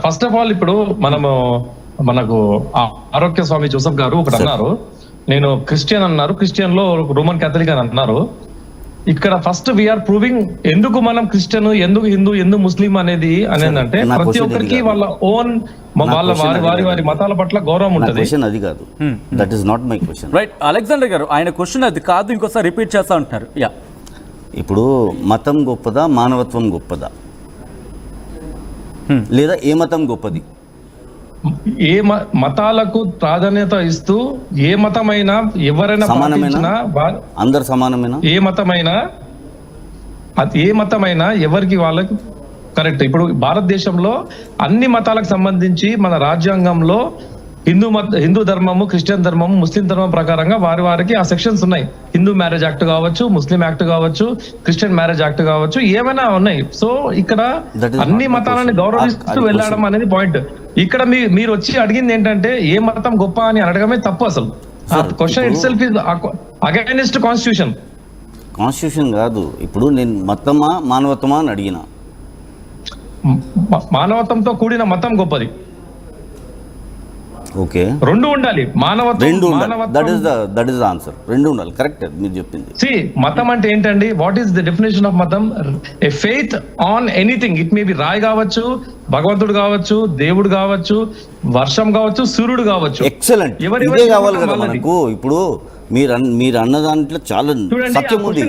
First of all ఇప్పుడు మనకు ఆరోగ్య స్వామి జోసఫ్ గారు ఒకటి అన్నారు, నేను క్రిస్టియన్ అన్నారు, క్రిస్టియన్ లో రోమన్ క్యాథలిక్ అని అన్నారు. ఇక్కడ ఫస్ట్ వీఆర్ ప్రూవింగ్ ఎందుకు మనం క్రిస్టియన్, ఎందుకు హిందూ, ఎందుకు ముస్లిం అనేది అంటే ప్రతి ఒక్కరికి వాళ్ళ ఓన్ వారి మతాల పట్ల గౌరవం ఉంటుంది. అది కాదు, that is not my question. Right Alexander గారు, ఆయన క్వశ్చన్ అది కాదు, ఇంకోసారి రిపీట్ చేస్తా ఉంటున్నారు. ఇప్పుడు మతం గొప్పదా, మానవత్వం గొప్పదా, లేదా ఏ మతం గొప్పది? ఏ మతాలకు ప్రాధాన్యత ఇస్తూ ఏ మతమైనా ఎవరైనా సమానమైనా, అందరు సమానమైనా, ఏ మతమైనా ఎవరికి వాళ్ళకి కరెక్ట్. ఇప్పుడు భారతదేశంలో అన్ని మతాలకు సంబంధించి మన రాజ్యాంగంలో హిందూ ధర్మము, క్రిస్టియన్ ధర్మము, ముస్లిం ధర్మం ప్రకారంగా వారికి ఆ సెక్షన్స్ ఉన్నాయి. హిందూ మ్యారేజ్ యాక్ట్ కావచ్చు, ముస్లిం యాక్ట్ కావచ్చు, క్రిస్టియన్ మ్యారేజ్ యాక్ట్ కావచ్చు, ఏమైనా ఉన్నాయి. సో ఇక్కడ అన్ని మతాలని గౌరవిస్తూ వెళ్ళడం అనేది పాయింట్. ఇక్కడ మీరు వచ్చి అడిగింది ఏంటంటే ఏ మతం గొప్ప అని అడగడమే తప్పు. అసలు question it self is against constitution కాదు. ఇప్పుడు నేను మతమా మానవత్వమా అని అడిగిన. మానవత్వంతో కూడిన మతం గొప్పది. ఓకే, రెండు ఉండాలి. That is the answer. రెండు ఉండాలి, కరెక్ట్ మీరు చెప్పింది. మతం అంటే ఏంటండి? What is the definition of మతం? A faith on anything. It may be రాయి కావచ్చు, భగవంతుడు కావచ్చు, దేవుడు కావచ్చు, వర్షం కావచ్చు, సూర్యుడు కావచ్చు. ఎక్సలెంట్, ఇదే కావాలి కదా మనకు. ఇప్పుడు మీరు అన్న దాంట్లో చాలా సత్యం ఉంది.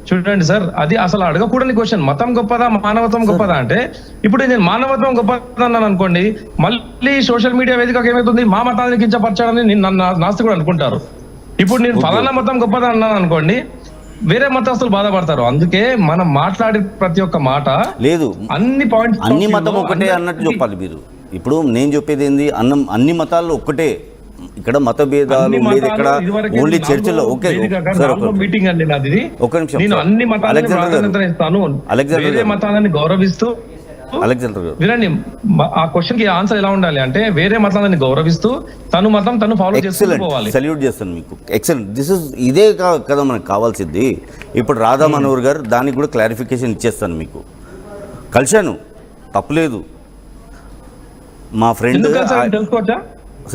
చూడండి సార్, అది అసలు అడగకూడని క్వశ్చన్. మతం గొప్పదా, మానవత్వం గొప్పదా అంటే, ఇప్పుడు నేను మానవత్వం గొప్పదా అన్నాను అనుకోండి, మళ్ళీ సోషల్ మీడియా వేదికగా ఏమవుతుంది, మా మతాన్ని కించపరచాలని నాస్తికుడు అనుకుంటారు. ఇప్పుడు నేను ఫలానా మతం గొప్పదా అన్నాను అనుకోండి, వేరే మతస్థులు బాధపడతారు. అందుకే మనం మాట్లాడే ప్రతి ఒక్క మాట లేదు, అన్ని పాయింట్స్, అన్ని మతం ఒకటే అన్నట్టు చెప్పాలి మీరు. ఇప్పుడు నేను చెప్పేది ఏంది, అన్ని మతాలు ఒక్కటే. ఇక్కడ మత భేదాలు లేదు, ఇక్కడ ఓన్లీ చర్చలో. ఓకే మీటింగ్ అండి నాది. ఒక నిమిషం, నేను అన్ని మతాలను ఇస్తాను, వేరే మతాలని గౌరవిస్తూ. అలెగ్జాండర్ గారు వినండి, ఆ క్వశ్చన్ కి ఆన్సర్ ఎలా ఉండాలి అంటే, వేరే మతాలని గౌరవిస్తూ తను ఫాలో చేసుకోవాలి. సల్యూట్ చేస్తాను మీకు. ఎక్సలెంట్. ఇదే కదా మనకు కావాల్సింది. ఇప్పుడు రాధా మనోహర్ గారు దానికి కూడా క్లారిఫికేషన్ ఇచ్చేస్తాను మీకు. కలిశాను, తప్పులేదు. మా ఫ్రెండ్ తెలుసుకోవచ్చా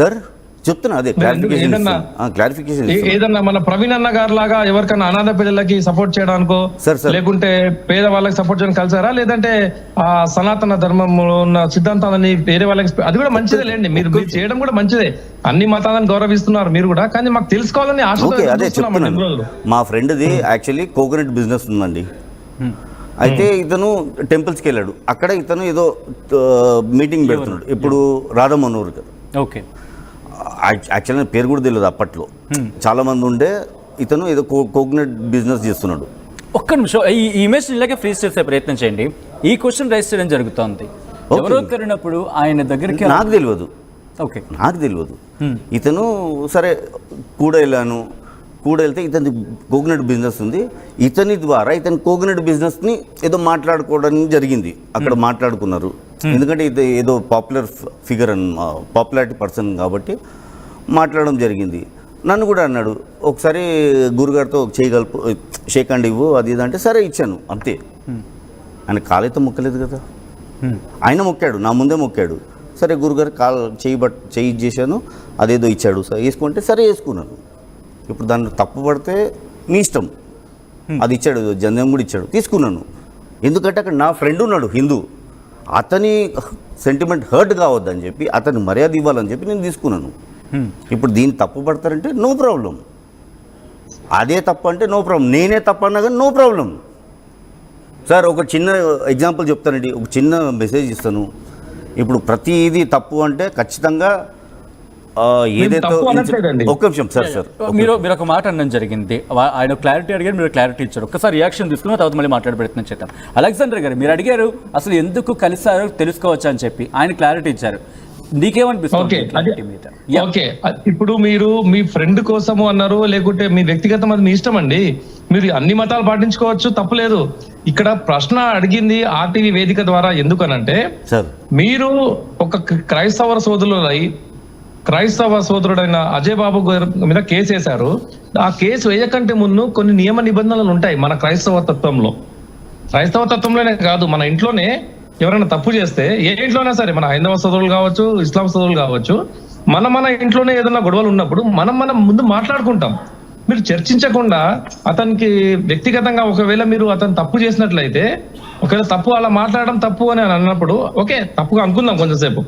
సార్? చెప్తున్నా, అదే క్లారిఫికేషన్. ఏదన్నా మన ప్రవీణ్ అన్న గారు లాగా ఎవరికన్నా అనాథ పిల్లలకి సపోర్ట్ చేయడానికో, లేకుంటే పేద వాళ్ళకి సపోర్ట్ చేయడానికి కలిసారా? లేదంటే ఆ సనాతన ధర్మంలో ఉన్న సిద్ధాంతాలని వేరే వాళ్ళకి, అది కూడా మంచిదే లేండి. మీరు చేయడం కూడా మంచిదే. అన్ని మతాలను గౌరవిస్తున్నారు మీరు కూడా, కానీ మాకు తెలుసుకోవాలని ఆశ. అదే చెప్తున్నాను. మా ఫ్రెండ్ది యాక్చువల్లీ కోకోనట్ బిజినెస్ ఉందండి. అయితే ఇతను టెంపుల్స్కి వెళ్ళాడు. అక్కడ ఇతను ఏదో మీటింగ్ పెడుతున్నాడు. ఇప్పుడు రాధా మనోహర్ గారు. ఓకే, యాక్చువల్గా పేరు కూడా తెలియదు అప్పట్లో. చాలా మంది ఉండే. ఇతను ఏదో కోకోనట్ బిజినెస్ చేస్తున్నాడు. ఒక్క నిమిషం, ఈ ఇమేజ్ ఇలాగే ఫ్రీజ్ చేసే ప్రయత్నం చేయండి. ఈ క్వశ్చన్ రైజ్ చేయడం జరుగుతుంది. ఎవరో కలిగినప్పుడు ఆయన దగ్గరికి నాకు తెలియదు. ఓకే, నాకు తెలియదు. ఇతను సరే కూడా వెళ్తే ఇతని కోకోనట్ బిజినెస్ ఉంది. ఇతని ద్వారా ఇతని కోకోనట్ బిజినెస్ని ఏదో మాట్లాడుకోవడం జరిగింది. అక్కడ మాట్లాడుకున్నారు. ఎందుకంటే ఇది ఏదో పాపులర్ ఫిగర్ పాపులారిటీ పర్సన్ కాబట్టి మాట్లాడడం జరిగింది. నన్ను కూడా అన్నాడు, ఒకసారి గురుగారితో చేయగలుపు, షేక్ హ్యాండ్ ఇవ్వు, అది ఇది అంటే సరే ఇచ్చాను, అంతే. ఆయన కాలైతే మొక్కలేదు కదా, ఆయన మొక్కాడు, నా ముందే మొక్కాడు. సరే గురుగారు చేయి చేశాను, అదేదో ఇచ్చాడు, సరే వేసుకుంటే సరే వేసుకున్నాను. ఇప్పుడు దాన్ని తప్పు పడితే మీ ఇష్టం. అది ఇచ్చాడు, జంధ్యం కూడా ఇచ్చాడు, తీసుకున్నాను. ఎందుకంటే అక్కడ నా ఫ్రెండ్ ఉన్నాడు హిందూ, అతని సెంటిమెంట్ హర్ట్ కావద్దని చెప్పి, అతని మర్యాద ఇవ్వాలని చెప్పి నేను తీసుకున్నాను. ఇప్పుడు దీన్ని తప్పు పడతారంటే నో ప్రాబ్లం, అదే తప్పు అంటే నో ప్రాబ్లం, నేనే తప్పు అన్నా కానీ నో ప్రాబ్లం. సార్ ఒక చిన్న ఎగ్జాంపుల్ చెప్తానండి, ఒక చిన్న మెసేజ్ ఇస్తాను. ఇప్పుడు ప్రతిదీ తప్పు అంటే ఖచ్చితంగా ఏదైతే ఒక్క నిమిషం సార్ మీరు ఒక మాట అనడం జరిగింది. ఆయన క్లారిటీ అడిగారు, మీరు క్లారిటీ ఇచ్చారు. ఒక్కసారి రియాక్షన్ తీసుకున్న తర్వాత మళ్ళీ మాట్లాడే ప్రయత్నం చేద్దాం. అలెగ్జాండర్ గారు, మీరు అడిగారు అసలు ఎందుకు కలిసారో తెలుసుకోవచ్చు అని చెప్పి, ఆయన క్లారిటీ ఇచ్చారు. నీకేమనిపిస్తుంది? ఓకే, ఇప్పుడు మీరు మీ ఫ్రెండ్ కోసము అన్నారు, లేకుంటే మీ వ్యక్తిగతం, అది మీ ఇష్టం అండి. మీరు అన్ని మతాలు పాటించుకోవచ్చు, తప్పులేదు. ఇక్కడ ప్రశ్న అడిగింది ఆర్టీవీ వేదిక ద్వారా ఎందుకనంటే, మీరు ఒక క్రైస్తవ సోదరుడైన అజయ్ బాబు గారి మీద కేసు వేశారు. ఆ కేసు వేయకంటే ముందు కొన్ని నియమ నిబంధనలు ఉంటాయి మన క్రైస్తవ తత్వంలోనే కాదు, మన ఇంట్లోనే ఎవరైనా తప్పు చేస్తే ఏ ఇంట్లోనే సరే, మన హైందవ సోదరులు కావచ్చు, ఇస్లాం సోదరులు కావచ్చు, మన ఇంట్లోనే ఏదైనా గొడవలు ఉన్నప్పుడు మనం ముందు మాట్లాడుకుంటాం. మీరు చర్చించకుండా అతనికి వ్యక్తిగతంగా ఒకవేళ మీరు అతను తప్పు చేసినట్లయితే, ఒకవేళ తప్పు అలా మాట్లాడడం తప్పు అని అన్నప్పుడు ఓకే, తప్పుగా అనుకుందాం కొంచెంసేపు.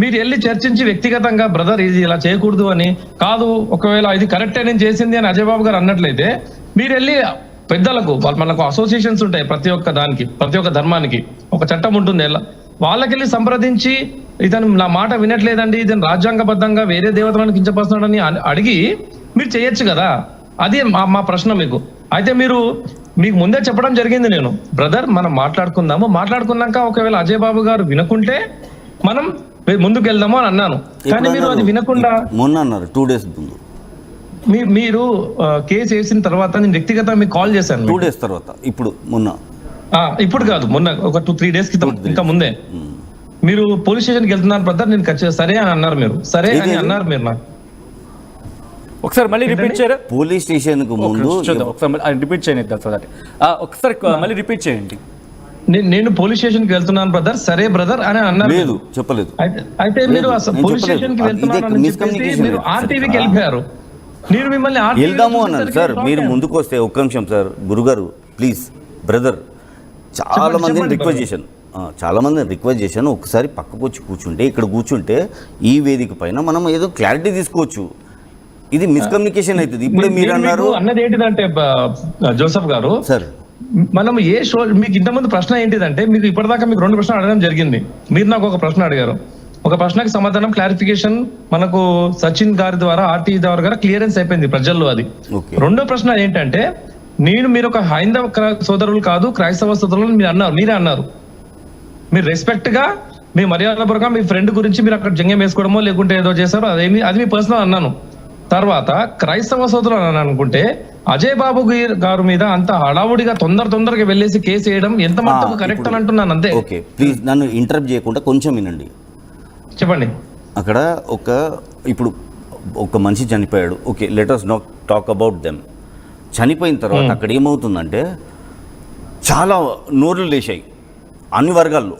మీరు వెళ్ళి చర్చించి వ్యక్తిగతంగా బ్రదర్ ఇది ఇలా చేయకూడదు అని, కాదు ఒకవేళ ఇది కరెక్టే నేను చేసింది అని అజయ్ బాబు గారు అన్నట్లయితే, మీరు వెళ్ళి పెద్దలకు, మనకు అసోసియేషన్స్ ఉంటాయి, ప్రతి ఒక్క దానికి, ప్రతి ఒక్క ధర్మానికి ఒక చట్టం ఉంటుంది, వాళ్ళకి వెళ్ళి సంప్రదించి ఇతను నా మాట వినట్లేదండి, ఇతను రాజ్యాంగబద్ధంగా వేరే దేవతలను కించపరుస్తున్నాడని అడిగి మీరు చేయొచ్చు కదా. అది మా ప్రశ్న మీకు. అయితే మీకు ముందే చెప్పడం జరిగింది, నేను బ్రదర్ మనం మాట్లాడుకున్నాక ఒకవేళ అజయ్ బాబు గారు వినకుంటే మనం ముందుకు వెళ్దాము అని అన్నాను. కానీ మీరు అది వినకుండా మొన్న అన్నారు 2 days ముందు. మీరు కేసు వేసిన తర్వాత నేను వ్యక్తిగతంగా మీకు కాల్ చేశాను 2 days తర్వాత. ఇప్పుడు కాదు, మొన్న ఒక 2-3 days క్రితం, ఇంకా ముందే మీరు పోలీస్ స్టేషన్కి వెళ్తున్నారు బ్రదర్, నేను ఖచ్చితంగా సరే అని అన్నారు. మీరు సరే అని అన్నారు. మీరు నాకు ఒకసారి మళ్ళీ రిపీట్ చేయరా? పోలీస్ స్టేషన్ కు ముందు ఒకసారి రిపీట్ చేయండి. ఒకసారి మళ్ళీ రిపీట్ చేయండి. నేను పోలీస్ స్టేషన్ కి వెళ్తున్నాను బ్రదర్, సరే బ్రదర్ అని అన్నారు. లేదు, చెప్పలేదు. అయితే మీరు పోలీస్ స్టేషన్ కి వెళ్తున్నాను, మీరు ఆర్టీవీకి వెళ్ళిపోయారు. నేను మిమ్మల్ని వెళ్దాము అన్నాను సార్. మీరు ముందుకు వస్తే ఒక్క నిమిషం సార్, గురుగారు ప్లీజ్ బ్రదర్, చాలా మందిని రిక్వెస్ట్ చేశాను ఒకసారి పక్కకు వచ్చి కూర్చుంటే, ఇక్కడ కూర్చుంటే ఈ వేదిక పైన మనం ఏదో క్లారిటీ తీసుకోవచ్చు. ఇది మిస్కమ్యూనికేషన్ అవుతుంది. ఇప్పుడే మీరు అన్నారు అన్నది ఏంటిదంటే జోసెఫ్ గారు, సార్ మనం ఏ షో, మీకు ఇంతకుముందు ప్రశ్న ఏంటిదంటే, మీకు ఇప్పటిదాకా మీకు 2 ప్రశ్నలు అడగడం జరిగింది. మీరు నాకు ఒక ప్రశ్న అడిగారు, ఒక ప్రశ్నకి సమాధానం క్లారిఫికేషన్ మనకు సచిన్ గారి ద్వారా, ఆర్టీవీ ద్వారా క్లియరెన్స్ అయిపోయింది ప్రజల్లో. అది రెండో ప్రశ్న ఏంటంటే, మీరు ఒక హైందవ సోదరులు కాదు, క్రైస్తవ సోదరులు మీరే అన్నారు. మీరు రెస్పెక్ట్ గా, మీ మర్యాదపూర్వకంగా మీ ఫ్రెండ్ గురించి మీరు అక్కడ జంగం వేసుకోవడమో లేకుంటే ఏదో చేశారో అది మీ పర్సనల్ అన్నాను. తర్వాత క్రైస్తవ సోదరులు అని అనుకుంటే అజయ్ బాబు గారు మీద అంత హడావుడిగా తొందరగా వెళ్ళేసి కేసు వేయడం ఎంత మటుకు కరెక్ట్ అని అంటున్నాను అంతే. ఓకే, ప్లీజ్ నన్ను ఇంటరప్ట్ చేయకుండా కొంచెం వినండి. చెప్పండి. అక్కడ ఇప్పుడు ఒక మనిషి చనిపోయాడు, okay, let us not talk about them. చనిపోయిన తర్వాత అక్కడ ఏమవుతుందంటే చాలా నోర్లు లేచాయి, అన్ని వర్గాలు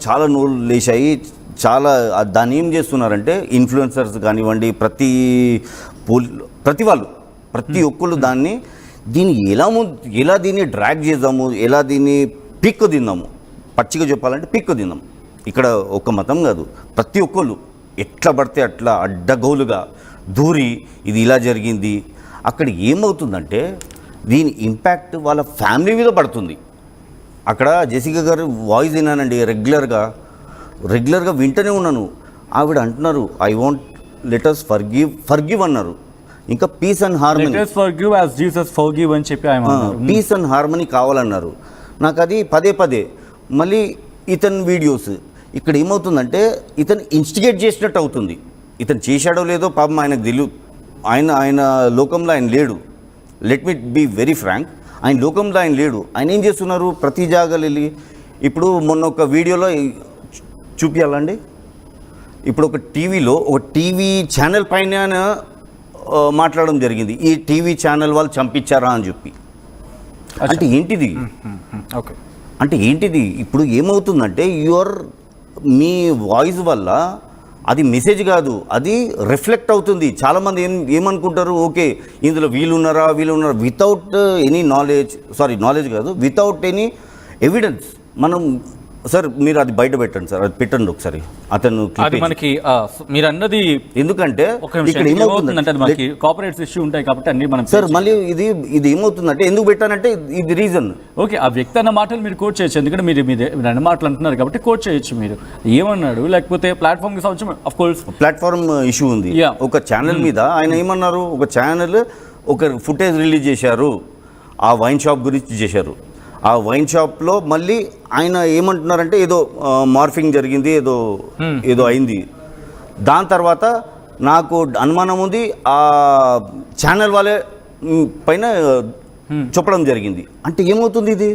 చాలా నోర్లు లేచాయి. చాలా దాన్ని ఏం చేస్తున్నారంటే ఇన్ఫ్లుయెన్సర్స్ కానివ్వండి, ప్రతి ఒక్కళ్ళు దీన్ని ఎలా దీన్ని డ్రాగ్ చేద్దాము, ఎలా దీన్ని పిక్కు తిందాము, పచ్చిగా చెప్పాలంటే పిక్కు తిందాం. ఇక్కడ ఒక మతం కాదు, ప్రతి ఒక్కళ్ళు ఎట్లా పడితే అట్లా అడ్డగోలుగా దూరి ఇది ఇలా జరిగింది. అక్కడ ఏమవుతుందంటే దీని ఇంపాక్ట్ వాళ్ళ ఫ్యామిలీ మీద పడుతుంది. అక్కడ జెసికా గారు వాయిస్ విన్నానండి, రెగ్యులర్గా వింటూనే ఉన్నాను. ఆవిడ అంటున్నారు I want let us forgive అన్నారు. ఇంకా peace and harmony, peace and harmony కావాలన్నారు. నాకు అది పదే మళ్ళీ ఇతని వీడియోస్ ఇక్కడ ఏమవుతుందంటే ఇతను ఇన్స్టిగేట్ చేసినట్టు అవుతుంది. ఇతను చేశాడో లేదో పాపం ఆయనకు తెలియదు. ఆయన లోకంలో ఆయన లేడు. Let me be very frank, ఆయన లోకంలో ఆయన లేడు. ఆయన ఏం చేస్తున్నారు, ప్రతి జాగాలు వెళ్ళి, ఇప్పుడు మొన్న ఒక వీడియోలో చూపించాలండి, ఇప్పుడు ఒక టీవీ ఛానల్ పైన మాట్లాడడం జరిగింది, ఈ టీవీ ఛానల్ వాళ్ళు చంపించారా అని చెప్పి. అంటే ఏంటిది ఇప్పుడు ఏమవుతుందంటే మీ వాయిస్ వల్ల అది మెసేజ్ కాదు, అది రిఫ్లెక్ట్ అవుతుంది. చాలామంది ఏమనుకుంటారు, ఓకే ఇందులో వీళ్ళున్నారా వితౌట్ ఎనీ నాలెడ్జ్ కాదు, వితౌట్ ఎనీ ఎవిడెన్స్. మనం సార్ మీరు అది బయట పెట్టండి సార్, అది పెట్టండి ఒకసారి. అతను మనకి మీరు అన్నది ఎందుకంటే ఇక్కడ ఏమవుతుందంటే కాపరేట్స్ ఇష్యూ ఉంటాయి కాబట్టి అన్ని మనం సార్ మళ్ళీ ఇది ఏమవుతుందంటే ఎందుకు పెట్టానంటే ఇది రీజన్. ఓకే, ఆ వ్యక్తి అన్న మాటలు మీరు కోట్ చేయొచ్చు, ఎందుకంటే మీరు అన్న మాటలు అంటున్నారు కాబట్టి కోట్ చేయొచ్చు. మీరు ఏమన్నాడు, లేకపోతే ప్లాట్ఫామ్ కి సంబంధించి ఆఫ్ కోర్స్ ప్లాట్ఫామ్ ఇష్యూ ఉంది. ఒక ఛానల్ మీద ఆయన ఏమన్నారు, ఒక ఛానల్ ఒక ఫుటేజ్ రిలీజ్ చేశారు, ఆ వైన్ షాప్ గురించి చేశారు. ఆ వైన్ షాప్లో మళ్ళీ ఆయన ఏమంటున్నారంటే ఏదో మార్ఫింగ్ జరిగింది, ఏదో అయింది. దాని తర్వాత నాకు అనుమానం ఉంది ఆ ఛానల్ వాళ్ళే పైన చెప్పడం జరిగింది. అంటే ఏమవుతుంది, ఇది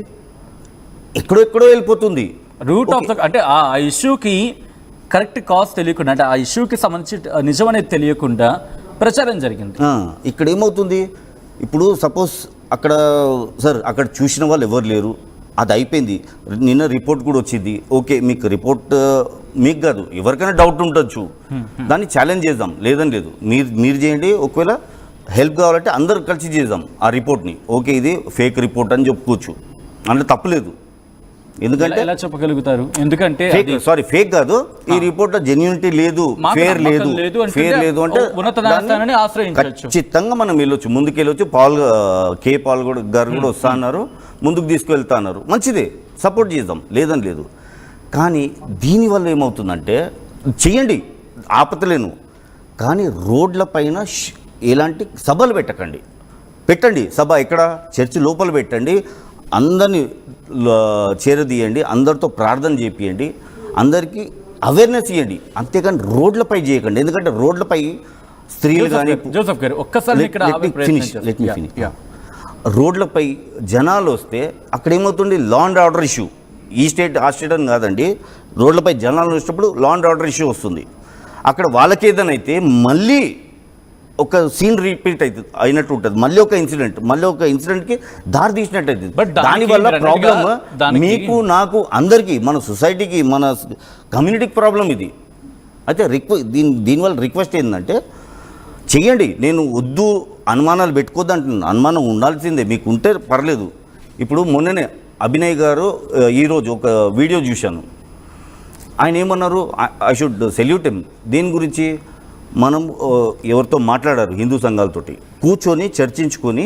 ఎక్కడో వెళ్ళిపోతుంది రూట్ ఆఫ్ అంటే ఆ ఇష్యూకి కరెక్ట్ కాజ్ తెలియకుండా, అంటే ఆ ఇష్యూకి సంబంధించి నిజం అనేది తెలియకుండా ప్రచారం జరిగింది. ఇక్కడ ఏమవుతుంది, ఇప్పుడు సపోజ్ అక్కడ చూసిన వాళ్ళు ఎవరు లేరు, అది అయిపోయింది. నిన్న రిపోర్ట్ కూడా వచ్చింది. ఓకే, మీకు రిపోర్ట్ మీకు కాదు ఎవరికైనా డౌట్ ఉండొచ్చు, దాన్ని ఛాలెంజ్ చేద్దాం, లేదని లేదు. మీరు చేయండి. ఒకవేళ హెల్ప్ కావాలంటే అందరు కలిసి చేద్దాం ఆ రిపోర్ట్ని. ఓకే, ఇది ఫేక్ రిపోర్ట్ అని చెప్పుకోవచ్చు, అందులో తప్పులేదు. ఎందుకంటే ఎలా చెప్పగలుగుతారు? ఎందుకంటే ఫేక్ కాదు, ఈ రిపోర్ట్ లో జెన్యూనిటీ లేదు, ఫేర్ లేదు అంటే ఉన్నత న్యాయస్థానాన్ని ఆశ్రయించవచ్చు. ఖచ్చితంగా మనం వెళ్ళొచ్చు, ముందుకు వెళ్ళొచ్చు. కే పాల్ గారు కూడా వస్తా అన్నారు, ముందుకు తీసుకువెళ్తా అన్నారు. మంచిదే, సపోర్ట్ చేద్దాం, లేదని లేదు. కానీ దీనివల్ల ఏమవుతుందంటే చెయ్యండి, ఆపతలేను, కానీ రోడ్ల పైన ఎలాంటి సభలు పెట్టండి. సభ ఎక్కడ? చర్చి లోపల పెట్టండి, అందరినీ చేరదీయండి, అందరితో ప్రార్థన చేపియండి, అందరికీ అవేర్నెస్ ఇవ్వండి. అంతేకాని రోడ్లపై చేయకండి. ఎందుకంటే రోడ్లపై స్త్రీలు కానీ జోసెఫ్ గారు ఒక్కసారి ఇక్కడ రోడ్లపై జనాలు వస్తే అక్కడ ఏమవుతుంది? Law and order issue. ఈ స్టేట్ ఆ స్టేట్ అని కాదండి, రోడ్లపై జనాలు వచ్చినప్పుడు లా అండ్ ఆర్డర్ ఇష్యూ వస్తుంది. అక్కడ వాళ్ళకి ఏదైనా అయితే మళ్ళీ ఒక సీన్ రిపీట్ అయినట్టు ఉంటుంది, మళ్ళీ ఒక ఇన్సిడెంట్కి దారి తీసినట్టు అవుతుంది. దానివల్ల ప్రాబ్లమ్ మీకు, నాకు, అందరికీ, మన సొసైటీకి, మన కమ్యూనిటీకి ప్రాబ్లం ఇది. అయితే దీనివల్ల రిక్వెస్ట్ ఏంటంటే చెయ్యండి. నేను వద్దు, అనుమానాలు పెట్టుకోద్దు అంటున్నాను. అనుమానం ఉండాల్సిందే, మీకు ఉంటే పర్లేదు. ఇప్పుడు మొన్ననే అభినయ్ గారు ఈరోజు ఒక వీడియో చూశాను. ఆయన ఏమన్నారు? I should salute him. దీని గురించి మనం ఎవరితో మాట్లాడారు, హిందూ సంఘాలతోటి కూర్చొని చర్చించుకొని,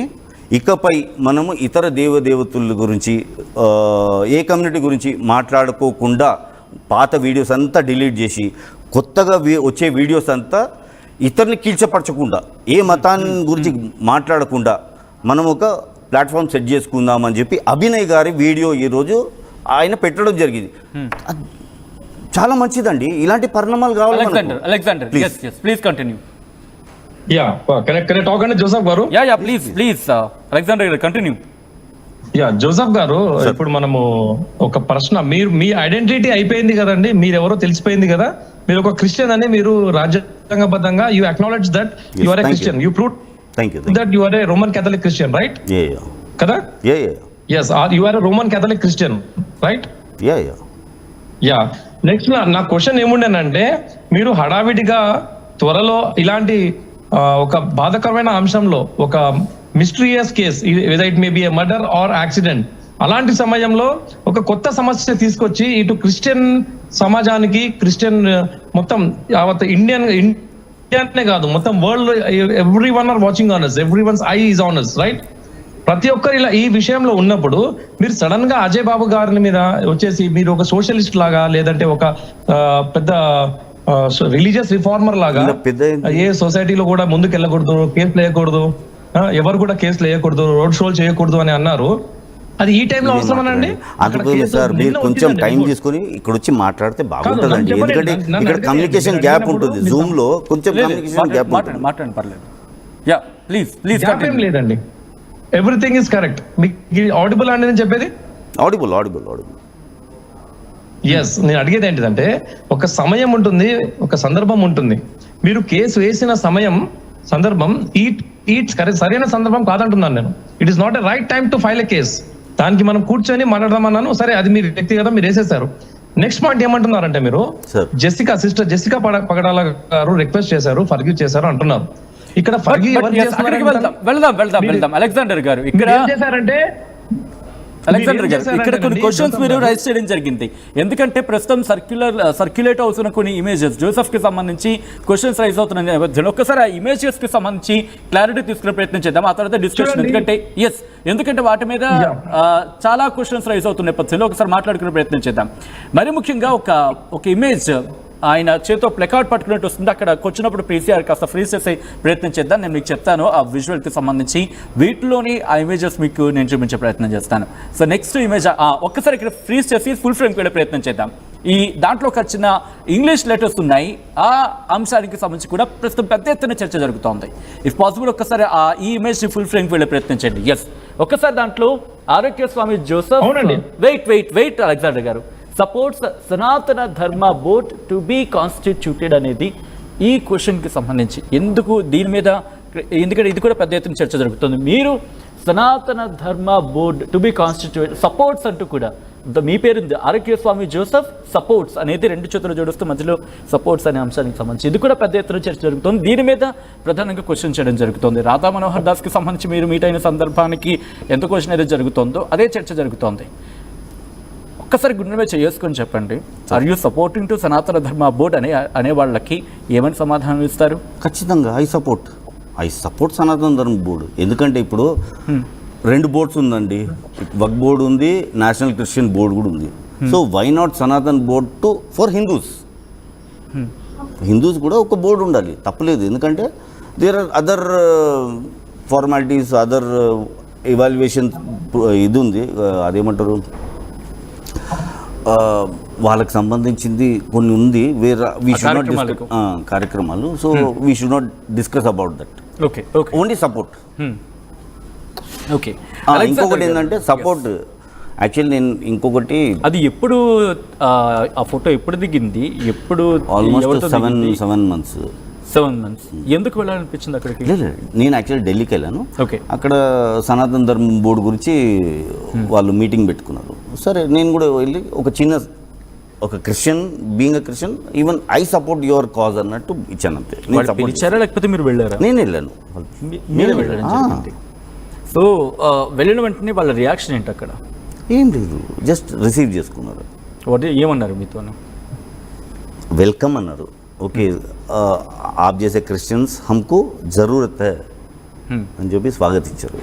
ఇకపై మనము ఇతర దేవదేవతల గురించి, ఏ కమ్యూనిటీ గురించి మాట్లాడుకోకుండా పాత వీడియోస్ అంతా డిలీట్ చేసి కొత్తగా వచ్చే వీడియోస్ అంతా ఇతరుని కిల్చపరచకుండా, ఏ మతాన్ని గురించి మాట్లాడకుండా మనం ఒక ప్లాట్ఫామ్ సెట్ చేసుకుందామని చెప్పి అభినయ్ గారి వీడియో ఈరోజు ఆయన పెట్టడం జరిగింది. చాలా మంచిదండి, ఇలాంటి పరిణామాలు కావాలి. Alexander please continue. జోసెఫ్ గారు ప్లీజ్ అలెగ్జాండర్ గారు కంటిన్యూ. జోసెఫ్ గారు, ఇప్పుడు మనము ఒక ప్రశ్న, మీ ఐడెంటిటీ అయిపోయింది కదండి, మీరు ఎవరో తెలిసిపోయింది కదా. మీరు ఒక క్రిస్టియన్ అని మీరు రాజ్యాంగబద్ధంగా you acknowledge that you are a Christian, you prove that you are a Roman Catholic Christian, right? కదా? yes, you are a Roman Catholic Christian, right? Yeah. Next నా క్వశ్చన్ ఏముండేనంటే, మీరు హడావిడిగా త్వరలో ఇలాంటి ఒక బాధాకరమైన అంశంలో, ఒక mysterious case, whether it may be a murder or accident, అలాంటి సమయంలో ఒక కొత్త సమస్య తీసుకొచ్చి ఇటు క్రిస్టియన్ సమాజానికి, క్రిస్టియన్ మొత్తం ఇండియానే కాదు, మొత్తం world, every one or watching on us, every once I is on us, right? ప్రతి ఒక్కరు ఇలా ఈ విషయంలో ఉన్నప్పుడు మీరు సడన్ గా అజయ్ బాబు గారి మీద వచ్చేసి మీరు ఒక సోషలిస్ట్ లాగా, లేదంటే ఒక పెద్ద రిలీజియస్ రిఫార్మర్ లాగా, ఏ సొసైటీలో కూడా ముందుకు వెళ్ళకూడదు, కేసులు వేయకూడదు, ఎవరు కూడా కేసులు వేయకూడదు, రోడ్ షోలు చేయకూడదు అని అన్నారు. అది ఈ టైంలో అవసరమేనండి? సార్, మీరు కొంచెం టైం తీసుకుని ఇక్కడ వచ్చి మాట్లాడితే బాగుంటుందండి. ఎందుకంటే ఇక్కడ కమ్యూనికేషన్ గ్యాప్ ఉంటుంది, జూమ్ లో కొంచెం కమ్యూనికేషన్ గ్యాప్ మాట్లాడండి, పర్లేదు. ప్లీజ్ లేదండి, ఎవ్రీథింగ్ ఇస్ కరెక్ట్. మీకు ఆడిబుల్ అండి నేను చెప్పేది? ఆడిబుల్. ఎస్, నేను అడిగేది ఏంటిదంటే, ఒక సమయం ఉంటుంది, ఒక సందర్భం ఉంటుంది. మీరు కేసు వేసిన సందర్భం సరైన సందర్భం కాదంటున్నాను నేను. It is not a right time to file a case. దానికి మనం కూర్చొని మాట్లాడదామన్నాను, సరే అది మీరు వ్యక్తిగతం మీరు వేసేసారు. నెక్స్ట్ పాయింట్ ఏమంటున్నారంటే, మీరు సిస్టర్ జెసికా పగడాల గారు రిక్వెస్ట్ చేశారు, ఫర్గివ్ చేశారు అంటున్నారు. ఇక్కడ వెళ్దాం అలెగ్జాండర్ గారు. ఇక్కడ కొన్ని క్వశ్చన్స్ మీరు రైజ్ చేయడం జరిగింది. ఎందుకంటే ప్రస్తుతం సర్క్యులేట్ అవుతున్న కొన్ని ఇమేజెస్ జోసెఫ్ కి సంబంధించి క్వశ్చన్స్ రైజ్ అవుతున్న నేపథ్యంలో ఒక్కసారి ఆ ఇమేజెస్ కి సంబంధించి క్లారిటీ తీసుకునే ప్రయత్నం చేద్దాం, ఆ తర్వాత డిస్కషన్. ఎందుకంటే వాటి మీద చాలా క్వశ్చన్స్ రైజ్ అవుతున్న నేపథ్యంలో ఒకసారి మాట్లాడుకునే ప్రయత్నం చేద్దాం. మరి ముఖ్యంగా ఒక ఇమేజ్ ఆయన చేతితో ప్లకార్డ్ పట్టుకున్నట్టు వస్తుంది. అక్కడ వచ్చినప్పుడు పీసీఆర్ కాస్త ఫ్రీజ్ చేసే ప్రయత్నం చేద్దాం. నేను మీకు చెప్తాను ఆ విజువల్కి సంబంధించి, వీటిలోని ఆ ఇమేజెస్ మీకు నేను చూపించే ప్రయత్నం చేస్తాను. సో నెక్స్ట్ ఇమేజ్ ఒక్కసారి ఇక్కడ ఫ్రీజ్ చేసి ఫుల్ ఫ్రేమ్కి వెళ్ళే ప్రయత్నం చేద్దాం. ఈ దాంట్లోకి వచ్చిన ఇంగ్లీష్ లెటర్స్ ఉన్నాయి, ఆ అంశానికి సంబంధించి కూడా ప్రస్తుతం పెద్ద ఎత్తున చర్చ జరుగుతోంది. ఇఫ్ పాసిబుల్ ఒక్కసారి ఈ ఇమేజ్ ఫుల్ ఫ్రేమ్కి వెళ్ళే ప్రయత్నం చేయండి. ఒక్కసారి దాంట్లో ఆరోగ్య స్వామి జోసెఫ్, వెయిట్ అలెగ్జాండర్ గారు, సపోర్ట్స్ సనాతన ధర్మ బోర్డ్ టు బీ కాన్స్టిట్యూటెడ్ అనేది ఈ క్వశ్చన్కి సంబంధించి ఎందుకు, దీని మీద, ఎందుకంటే ఇది కూడా పెద్ద ఎత్తున చర్చ జరుగుతుంది. మీరు సనాతన ధర్మ board to be constitute supports అంటూ కూడా మీ పేరుంది ఆరోగ్య స్వామి జోసెఫ్ సపోర్ట్స్ అనేది 2 చేతులు జోడిస్తూ మధ్యలో సపోర్ట్స్ అనే అంశానికి సంబంధించి ఇది కూడా పెద్ద ఎత్తున చర్చ జరుగుతుంది. దీని మీద ప్రధానంగా క్వశ్చన్ చేయడం జరుగుతుంది. రాధా మనోహర్ దాస్కి సంబంధించి మీరు మీట్ అయిన సందర్భానికి ఎంత క్వశ్చన్ అయితే జరుగుతుందో అదే చర్చ జరుగుతోంది. ఒక్కసారి గుండె మీద చేసుకొని చెప్పండి, ఆర్ యూ సపోర్టింగ్ టు సనాతన ధర్మ బోర్డ్ అనే వాళ్ళకి ఏమని సమాధానం ఇస్తారు? ఖచ్చితంగా ఐ సపోర్ట్ సనాతన ధర్మ బోర్డు. ఎందుకంటే ఇప్పుడు 2 బోర్డ్స్ ఉందండి, వక్ బోర్డు ఉంది, నేషనల్ క్రిస్టియన్ బోర్డు కూడా ఉంది. So why not Sanatan board for Hindus కూడా ఒక బోర్డు ఉండాలి, తప్పలేదు. ఎందుకంటే there are other formalities, other evaluation ఇది ఉంది, అదేమంటారు, వాళ్ళకి సంబంధించింది కొన్ని ఉంది, వేరే వీ షుడ్ నాట్ డిస్కస్ కార్యక్రమాలు. So we should not discuss about that. Only support. ఇంకొకటి ఏంటంటే సపోర్ట్ యాక్చువల్లీ నేను ఇంకొకటి అది ఎప్పుడు ఆ ఫోటో ఎప్పుడు దిగింది, ఎప్పుడు ఆల్మోస్ట్ 7 months. ఎందుకు వెళ్ళాలనిపించింది అక్కడికి? లేదు, నేను యాక్చువల్లీ ఢిల్లీకి వెళ్ళాను. ఓకే, అక్కడ సనాతన ధర్మ బోర్డు గురించి వాళ్ళు మీటింగ్ పెట్టుకున్నారు. సరే నేను కూడా వెళ్ళి ఒక Christian, being a Christian, even I support your cause అన్నట్టు ఇచ్చాను అంతే. ఇచ్చారా లేకపోతే మీరు వెళ్ళారా? నేను వెళ్ళాను. మీరే వెళ్ళారు. సో వెళ్ళిన వెంటనే వాళ్ళ రియాక్షన్ ఏంటి అక్కడ? ఏం లేదు, జస్ట్ రిసీవ్ చేసుకున్నారు. ఏమన్నారు మీతో? వెల్కమ్ అన్నారు. ఓకే, ఆప్ చేసే క్రిస్టియన్స్ హమ్కు జరూరత్ హై అని చెప్పి స్వాగతించారు.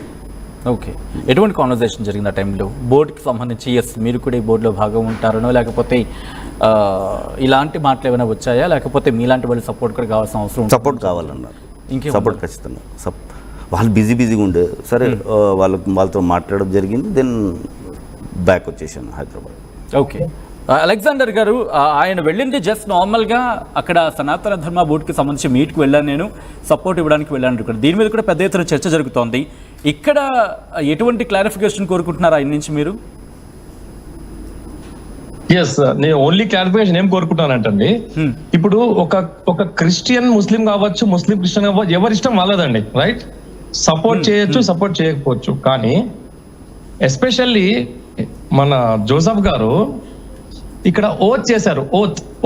ఓకే, ఎటువంటి కాన్వర్సేషన్ జరిగింది ఆ టైంలో బోర్డుకి సంబంధించి? ఎస్, మీరు కూడా ఈ బోర్డులో భాగం ఉంటారనో, లేకపోతే ఇలాంటి మాటలు ఏమైనా వచ్చాయా, లేకపోతే మీలాంటి వాళ్ళు సపోర్ట్ కూడా కావాల్సిన అవసరం? సపోర్ట్ కావాలన్నారు. ఇంకే సపోర్ట్ ఖచ్చితంగా. వాళ్ళు బిజీగా ఉండే, సరే వాళ్ళతో మాట్లాడడం జరిగింది. దెన్ బ్యాక్ వచ్చేసాను హైదరాబాద్. ఓకే, అలెగ్జాండర్ గారు, ఆయన వెళ్ళింది జస్ట్ నార్మల్గా అక్కడ సనాతన ధర్మ బోర్డుకి సంబంధించి మీట్కి వెళ్ళాను, నేను సపోర్ట్ ఇవ్వడానికి వెళ్ళాను ఇక్కడ. దీని మీద కూడా పెద్ద ఎత్తున చర్చ జరుగుతోంది. ఇక్కడ ఎటువంటి క్లారిఫికేషన్ కోరుకుంటున్నారు ఆయన నుంచి మీరు? ఎస్, నేను ఓన్లీ క్లారిఫికేషన్ ఏం కోరుకుంటానంటండి, ఇప్పుడు ఒక క్రిస్టియన్ ముస్లిం కావచ్చు, ముస్లిం క్రిస్టియన్ కావచ్చు, ఎవరి ఇష్టం వాళ్ళదండి, రైట్? సపోర్ట్ చేయొచ్చు, సపోర్ట్ చేయకపోవచ్చు. కానీ ఎస్పెషల్లీ మన జోసెఫ్ గారు ఇక్కడ ఓత్ చేశారు.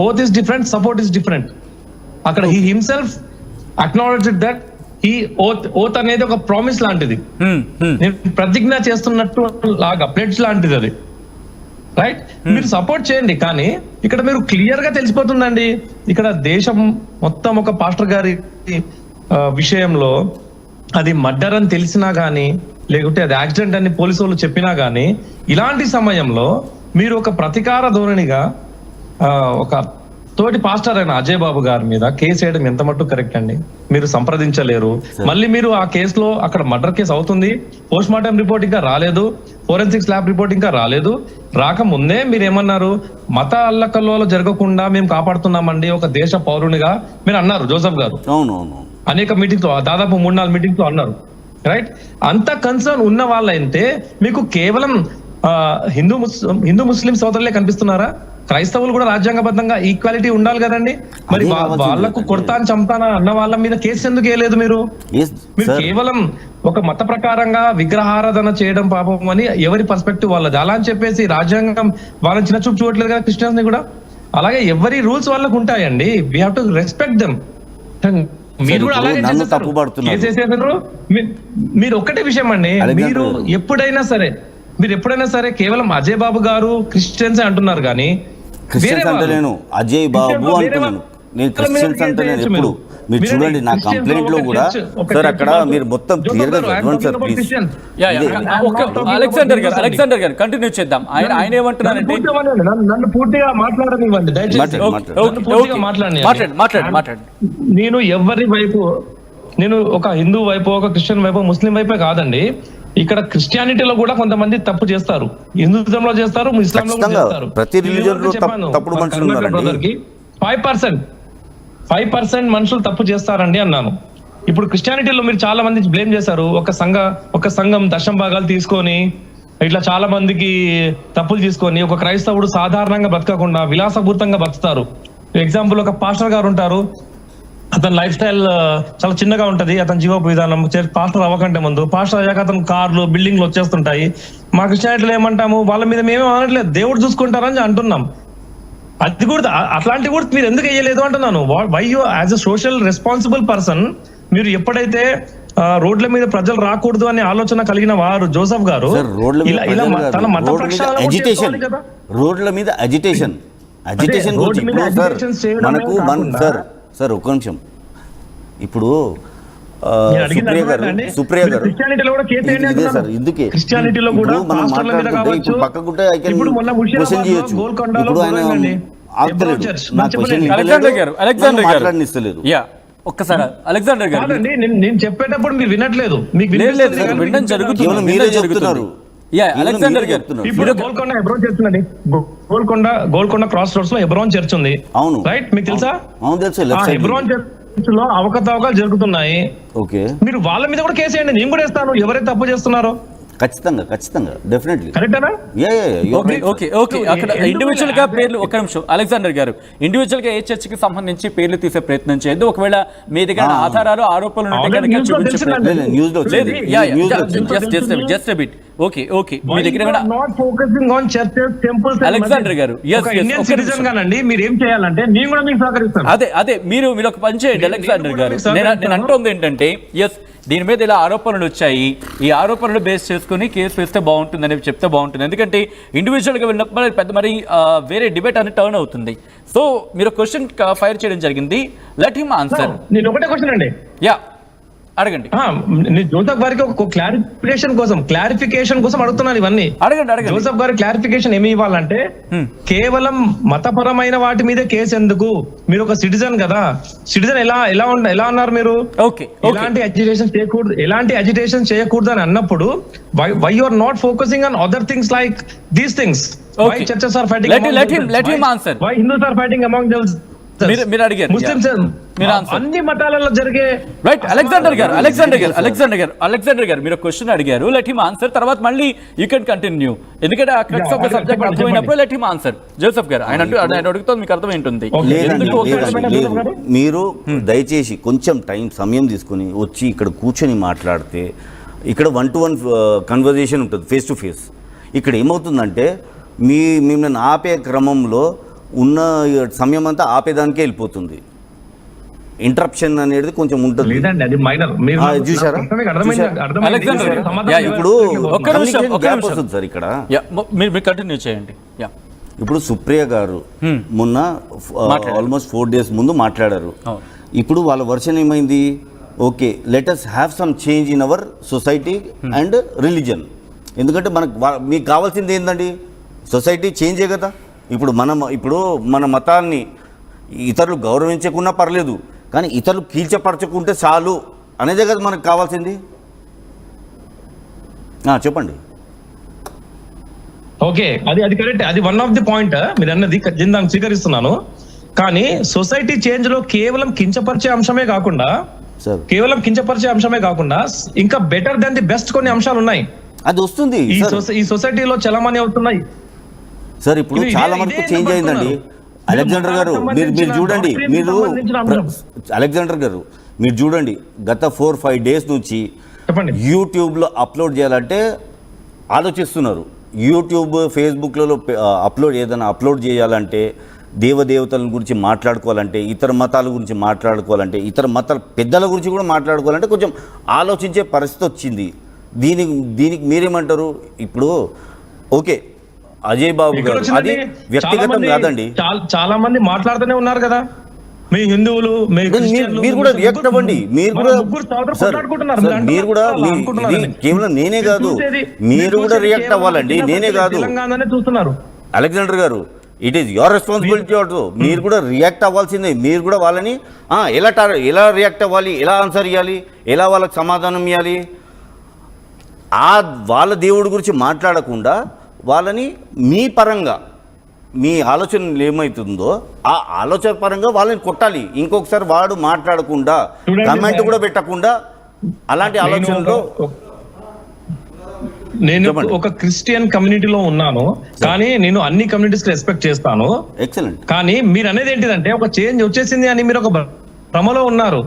Oath is different, support is different. అక్కడ he himself acknowledged that he oath అనేది ఒక ప్రామిస్ లాంటిది, నేను ప్రతిజ్ఞ చేస్తున్నట్టు లాగా ప్లెడ్జ్ లాంటిది అది, రైట్? మీరు సపోర్ట్ చేయండి, కానీ ఇక్కడ మీరు క్లియర్ గా తెలిసిపోతుందండి, ఇక్కడ దేశం మొత్తం ఒక పాస్టర్ గారి విషయంలో అది మర్డర్ అని తెలిసినా గానీ, లేకుంటే అది యాక్సిడెంట్ అని పోలీసు వాళ్ళు చెప్పినా గానీ, ఇలాంటి సమయంలో మీరు ఒక ప్రతీకార ధోరణిగా ఒక తోటి పాస్టర్ అయిన అజయ్ బాబు గారి మీద కేసు వేయడం ఎంత మట్టు కరెక్ట్ అండి? మీరు సంప్రదించలేరు. మళ్ళీ మీరు ఆ కేసులో అక్కడ మర్డర్ కేసు అవుతుంది, పోస్ట్ మార్టం రిపోర్ట్ ఇంకా రాలేదు, ఫోరెన్సిక్స్ ల్యాబ్ రిపోర్ట్ ఇంకా రాలేదు. రాకముందే మీరు ఏమన్నారు? మత అల్లకల్లోలు జరగకుండా మేము కాపాడుతున్నామండి ఒక దేశ పౌరునిగా మీరు అన్నారు జోసెఫ్ గారు. అవునవును, అనేక మీటింగ్స్, దాదాపు 3-4 మీటింగ్స్ అన్నారు, రైట్? అంత కన్సర్న్ ఉన్న వాళ్ళైతే మీకు కేవలం హిందూ ముస్లిం సోదరులే కనిపిస్తున్నారా? క్రైస్తవులు కూడా రాజ్యాంగబద్ధంగా ఈక్వాలిటీ ఉండాలి కదండి. మరి వాళ్లకు కొడతాను చంపుతానా అన్న వాళ్ళ మీద కేసు ఎందుకు వేయలేదు మీరు? కేవలం ఒక మత ప్రకారంగా విగ్రహారాధన చేయడం పాపం అని ఎవరి పర్స్పెక్టివ్ వాళ్ళది. అలా అని చెప్పేసి రాజ్యాంగం వాళ్ళని చిన్న చూపు చూడట్లేదు కదా క్రిస్టియన్స్ ని కూడా. అలాగే ఎవరి రూల్స్ వాళ్ళకు ఉంటాయండి, we have to respect them. మీరు కూడా అలాగే చేసేసారు. మీరు ఒక్కటే విషయం అండి, మీరు ఎప్పుడైనా సరే కేవలం అజయ్ బాబు గారు క్రిస్టియన్స్ అంటున్నారు కానీ క్రిస్టియన్స్ అంటలేను, అజయ్ బాబు అంటున్నాను నేను, క్రిస్టియన్స్ అంటలేను. ఎప్పుడు మీరు చూడండి నా కంప్లైంట్ లో కూడా సార్ అక్కడ మీరు మొత్తం క్లియర్ గా చదవండి సార్ ప్లీజ్. అలెగ్జాండర్ గారు కంటిన్యూ చేద్దాం. ఆయన ఏమంటున్నారంటే నన్ను పూర్తిగా మాట్లాడనివ్వండి దయచేసి. నేను ఎవరి వైపు, నేను ఒక హిందూ వైపు, ఒక క్రిస్టియన్ వైపు, ముస్లిం వైపే కాదండి. ఇక్కడ క్రిస్టియానిటీలో కూడా కొంతమంది తప్పు చేస్తారు, హిందూయిజంలో చేస్తారు, ఇస్లాంలో కూడా చేస్తారు. ప్రతి రిలీజియన్ లో తప్పుడు మనుషులు ఉన్నారండి. 5% మనుషులు తప్పు చేస్తారండి అన్నాను. ఇప్పుడు క్రిస్టియానిటీలో మీరు చాలా మంది బ్లేమ్ చేశారు. ఒక సంఘం దశం భాగాలు తీసుకొని ఇట్లా చాలా మందికి తప్పులు తీసుకొని ఒక క్రైస్తవుడు సాధారణంగా బతకకుండా విలాసపూరితంగా బతుకుతారు. ఎగ్జాంపుల్ ఒక పాస్టర్ గారు ఉంటారు, అతని లైఫ్ స్టైల్ చాలా చిన్నగా ఉంటది, అతని జీవపు విధానం. పాస్టర్ అవ్వకంటే ముందు, పాస్టర్ అయ్యాక అతను కార్లు బిల్డింగ్లు వచ్చేస్తుంటాయి. మా క్రిస్టియానిటీలో ఏమంటాము, వాళ్ళ మీద మేమే అనట్లేదు, దేవుడు చూసుకుంటారని అంటున్నాం. అది కూడా అట్లాంటివి కూడా మీరు ఎందుకు వేయలేదు అంటున్నాను. Why you as a social responsible person, మీరు ఎప్పుడైతే రోడ్ల మీద ప్రజలు రాకూడదు అనే ఆలోచన కలిగిన వారు జోసెఫ్ గారు తన మత అజిటేషన్, రోడ్ల మీద అజిటేషన్ మనకు సార్ ఒక్క నిమిషం. ఇప్పుడు సుప్రియ గారు ఇదే సార్, ఇందుకే మనం మాట్లాడుతుంటే పక్కకుంటే క్వశ్చన్ చేయొచ్చు. ఇప్పుడు ఆయన ఆగుతలేడు, నా క్వశ్చన్ మాట్లాడనిస్తలేదు. ఒక్కసారి అలెగ్జాండర్ గారు, నేను చెప్పేటప్పుడు మీరు వినట్లేదు, మీకు వినడం జరుగుతుంది, మీరే చెప్తున్నారు. అలెగ్జాండర్ గారు, ఇప్పుడు గోల్కొండ హెబ్రోన్ చర్చ్ ఉందండి, గోల్కొండ క్రాస్ రోడ్స్ లో హెబ్రోన్ చర్చ్ ఉంది. అవును, రైట్, మీకు తెలుసా? అవును తెలుసు. హెబ్రోన్ చర్చ్ లో అవకతవకలు జరుగుతున్నాయి. ఓకే, మీరు వాళ్ళ మీద కూడా కేసు వేయండి, నేను కూడా వేస్తాను, ఎవరైతే తప్పు చేస్తున్నారో. ఖచ్చితంగా డెఫినెట్లీ కరెక్టేనా? ఓకే. అక్కడ ఇండివిజువల్ గా పేర్లు, ఒక్క నిమిషం అలెగ్జాండర్ గారు, ఇండివిజువల్ గా ఏ చర్చికి సంబంధించి పేర్లు తీసే ప్రయత్నం చేయొద్దు. ఒకవేళ మీ దగ్గర ఆధారాలు, ఆరోపణలు ఉంటే కనుక జస్ట్ ఎ బిట్. ఓకే, మీ దగ్గర అలెగ్జాండర్ గారు, మీరు ఏం చేయాలంటే నేను కూడా మీకు సహకరిస్తాను. అదే మీరు ఒక పని చేయండి అలెగ్జాండర్ గారు. నేను అంటోంది ఏంటంటే, దీని మీద ఇలా ఆరోపణలు వచ్చాయి, ఈ ఆరోపణలు బేస్ చేసుకుని కేసు వేస్తే బాగుంటుంది అని చెప్తే బాగుంటుంది. ఎందుకంటే ఇండివిజువల్ గా వెళ్ళినప్పుడు పెద్ద వేరే డిబేట్ అని టర్న్ అవుతుంది. సో మీరు క్వశ్చన్ ఫైర్ చేయడం జరిగింది, లెట్ హిమ్ ఆన్సర్. నేను ఒకటే క్వశ్చన్ అండి, అడగండి. జోసెఫ్ గారికి ఒక క్లారిఫికేషన్ కోసం అడుగుతున్నాను ఇవన్నీ. అడగండి. జోసెఫ్ గారి క్లారిఫికేషన్ ఏమి ఇవ్వాలంటే, కేవలం మతపరమైన వాటి మీద కేసు ఎందుకు? మీరు ఒక సిటిజన్ కదా, సిటిజన్ ఎలా అన్నారు మీరు? ఎలాంటి అజిటేషన్ చేయకూడదు అని అన్నప్పుడు, why you are not focusing on other things like these things? Why churches are fighting? Let him answer. Why Hindus are fighting among themselves? మీరు అడిగారు, ముస్లిమ్స్ అన్ని మతాలలో జరిగే రైట్. అలెగ్జాండర్ గారు మీరు క్వశ్చన్ అడిగారు, లెట్ హిమ్ ఆన్సర్. తర్వాత మళ్ళీ యూ కెన్ కంటిన్యూ, ఎందుకంటే ఆ క్రక్స్ ఆఫ్ ద సబ్జెక్ట్ అర్థమైనప్పుడు let him answer. Joseph garu ఆయన అడుగుతుంది, మీకు అర్థమైంటుంది. మీరు దయచేసి కొంచెం సమయం తీసుకుని వచ్చి ఇక్కడ కూర్చొని మాట్లాడితే, ఇక్కడ 1-to-1 కన్వర్జేషన్ ఉంటుంది, ఫేస్ టు ఫేస్. ఇక్కడ ఏమవుతుందంటే, మిమ్మల్ని ఆపే క్రమంలో ఉన్న సమయం అంతా ఆపేదానికే వెళ్ళిపోతుంది. ఇంటరప్షన్ అనేది కొంచెం ఉంటుంది, చూసారా? ఇప్పుడు సార్ ఇక్కడ కంటిన్యూ చేయండి. ఇప్పుడు సుప్రియ గారు మొన్న ఆల్మోస్ట్ 4 days ముందు మాట్లాడారు. ఇప్పుడు వాళ్ళ వర్షన్ ఏమైంది? Okay, let us have some change in our society and religion. ఎందుకంటే మీకు కావాల్సింది ఏంటండి? సొసైటీ చేంజే కదా. ఇప్పుడు మన మతాన్ని ఇతరులు గౌరవించకున్నా పర్లేదు, కానీ ఇతరులు కీల్చపరచుకుంటే చాలు అనేదే కదా మనకు కావాల్సింది. చెప్పండి. ఓకే, అది కరెక్ట్, అది వన్ ఆఫ్ ది పాయింట్ మీరు అన్నది, దాన్ని స్వీకరిస్తున్నాను. కానీ సొసైటీ చేంజ్ లో కేవలం కించపరిచే అంశమే కాకుండా ఇంకా బెటర్ దెన్ ది బెస్ట్ కొన్ని అంశాలు ఉన్నాయి. అది వస్తుంది ఈ సొసైటీలో చలమణి అవుతున్నాయి సార్. ఇప్పుడు చాలా వరకు చేంజ్ అయిందండి. అలెగ్జాండర్ గారు మీరు చూడండి, అలెగ్జాండర్ గారు మీరు చూడండి, గత 4-5 days నుంచి యూట్యూబ్లో అప్లోడ్ చేయాలంటే ఆలోచిస్తున్నారు. యూట్యూబ్, ఫేస్బుక్లలో ఏదైనా అప్లోడ్ చేయాలంటే, దేవదేవతల గురించి మాట్లాడుకోవాలంటే, ఇతర మతాల గురించి మాట్లాడుకోవాలంటే, ఇతర మతాల పెద్దల గురించి కూడా మాట్లాడుకోవాలంటే కొంచెం ఆలోచించే పరిస్థితి వచ్చింది. దీనికి మీరేమంటారు? ఇప్పుడు ఓకే, అజయ్ బాబు గారు అది వ్యక్తిగతం కాదండి, చాలా మంది మాట్లాడుతూనే ఉన్నారు కదా, మీ హిందువులు మీరు కూడా రియాక్ట్ అవ్వండి. మీరు కూడా ఇది కేవలం నేనే కాదు, మీరు కూడా రియాక్ట్ అవ్వాలండి, నేనే కాదు. చూస్తున్నారు అలెగ్జాండర్ గారు, it is your responsibility also. మీరు కూడా రియాక్ట్ అవ్వాల్సిందే. మీరు కూడా వాళ్ళని ఎలా రియాక్ట్ అవ్వాలి, ఎలా ఆన్సర్ ఇవ్వాలి, ఎలా వాళ్ళకి సమాధానం ఇవ్వాలి, వాళ్ళ దేవుడి గురించి మాట్లాడకుండా వాళ్ళని మీ పరంగా, మీ ఆలోచన ఏమవుతుందో ఆ ఆలోచన పరంగా వాళ్ళని కొట్టాలి. ఇంకొకసారి వాడు మాట్లాడకుండా, కమెంట్ కూడా పెట్టకుండా, అలాంటి ఆలోచనలో. నేను ఒక క్రిస్టియన్ కమ్యూనిటీలో ఉన్నాను, కానీ నేను అన్ని కమ్యూనిటీస్ రెస్పెక్ట్ చేస్తాను. ఎక్సలెంట్. కానీ మీరు అనేది ఏంటిదంటే, ఒక చేంజ్ వచ్చేసింది అని మీరు ఒక భ్రమలో ఉన్నారు.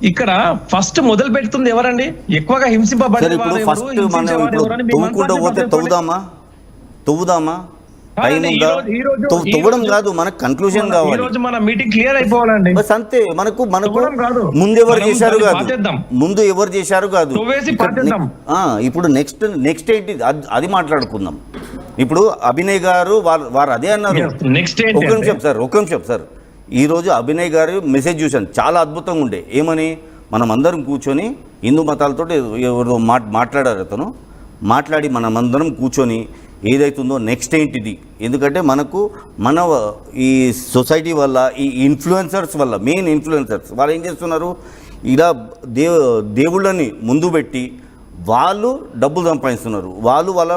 ఇక్కడ ఫస్ట్ మొదలు పెడుతుంది ఎవరండి? ఎక్కువగా సరే హింసింపబడే ఇప్పుడు వారు ఎవరు, ఫస్ట్ మనం హింసించే వారు ఇప్పుడు ఎవరు అని మీ తవ్వుకుంటూ మనసాక్షి పోతే చెప్పండి. తవ్వుదామా టైం కాదండి, ఉందా? తవ్వడం కాదు, మనకు కన్క్లూజన్ ఈ కావాలి. రోజు మన మీటింగ్ క్లియర్ అయిపోవాలండి. బస్ అంతే. మనకు తవ్వడం కాదు. ముందు ఎవరు మనం చేశారు దాన్ని కాదు, పాతేద్దాం. ముందు ఎవరు చేశారు కాదు. తవ్వేసి ఇక్కడ పాతేద్దాం. ఇప్పుడు నెక్స్ట్ ఏంటి అది మాట్లాడుకుందాం. ఇప్పుడు అభినయ్ గారు వారు అదే అన్నారు. నెక్స్ట్ ఒక నిమిషం సార్, ఈ రోజు అభినయ్ గారు మెసేజ్ చూశాను, చాలా అద్భుతంగా ఉండే. ఏమని, మనం అందరం కూర్చొని హిందూ మతాలతో ఎవరు మాట్లాడారు, అతను మాట్లాడి మనమందరం కూర్చొని ఏదైతుందో నెక్స్ట్ ఏంటిది. ఎందుకంటే మన ఈ సొసైటీ వల్ల, ఈ ఇన్ఫ్లుయెన్సర్స్ వల్ల, మెయిన్ ఇన్ఫ్లుయెన్సర్స్ వాళ్ళు ఏం చేస్తున్నారు, ఇలా దేవుళ్ళని ముందు పెట్టి వాళ్ళు డబ్బులు సంపాదిస్తున్నారు. వాళ్ళ